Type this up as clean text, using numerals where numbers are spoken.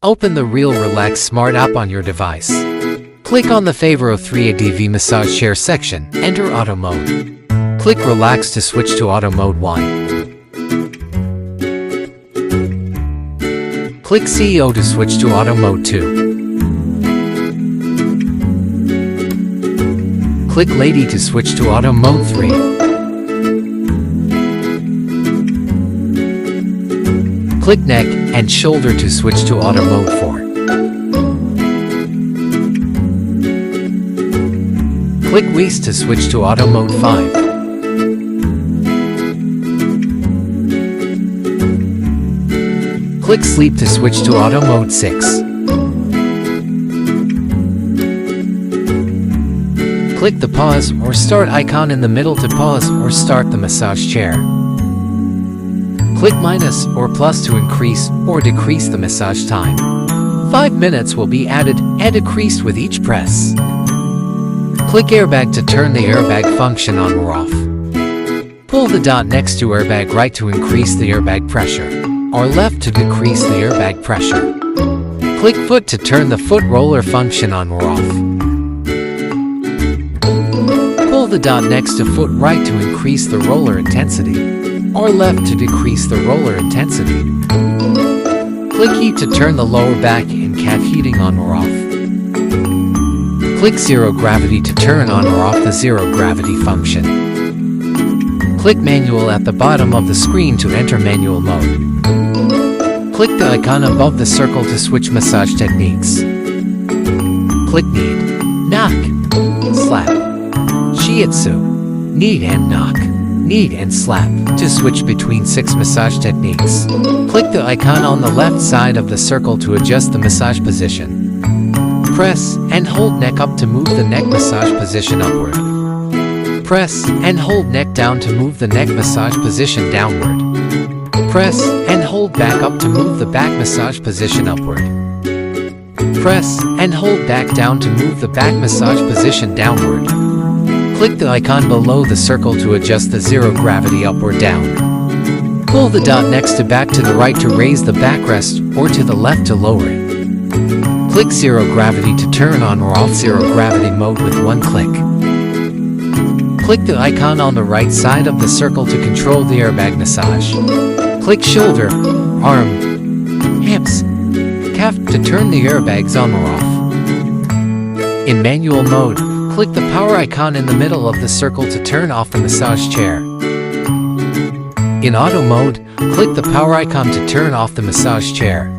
Open the Real Relax Smart app on your device. Click on the Favor-03 ADV Massage Chair section, enter Auto Mode. Click Relax to switch to Auto Mode 1. Click CEO to switch to Auto Mode 2. Click Lady to switch to Auto Mode 3. Click Neck and Shoulder to switch to Auto Mode 4. Click Waist to switch to Auto Mode 5. Click Sleep to switch to Auto Mode 6. Click the pause or start icon in the middle to pause or start the massage chair. Click minus or plus to increase or decrease the massage time. 5 minutes will be added and decreased with each press. Click airbag to turn the airbag function on or off. Pull the dot next to airbag right to increase the airbag pressure, or left to decrease the airbag pressure. Click foot to turn the foot roller function on or off. Pull the dot next to foot right to increase the roller intensity, or left to decrease the roller intensity. Click heat to turn the lower back and calf heating on or off. Click zero gravity to turn on or off the zero gravity function. Click manual at the bottom of the screen to enter manual mode. Click the icon above the circle to switch massage techniques. Click knead, knock, slap, shiatsu, knead and knock, knead and slap to switch between 6 massage techniques. Click the icon on the left side of the circle to adjust the massage position. Press and hold neck up to move the neck massage position upward. Press and hold neck down to move the neck massage position downward. Press and hold back up to move the back massage position upward. Press and hold back down to move the back massage position downward. Click the icon below the circle to adjust the zero gravity up or down. Pull the dot next to back to the right to raise the backrest or to the left to lower it. Click zero gravity to turn on or off zero gravity mode with one click. Click the icon on the right side of the circle to control the airbag massage. Click shoulder, arm, hips, calf to turn the airbags on or off. In manual mode, click the power icon in the middle of the circle to turn off the massage chair. In auto mode, click the power icon to turn off the massage chair.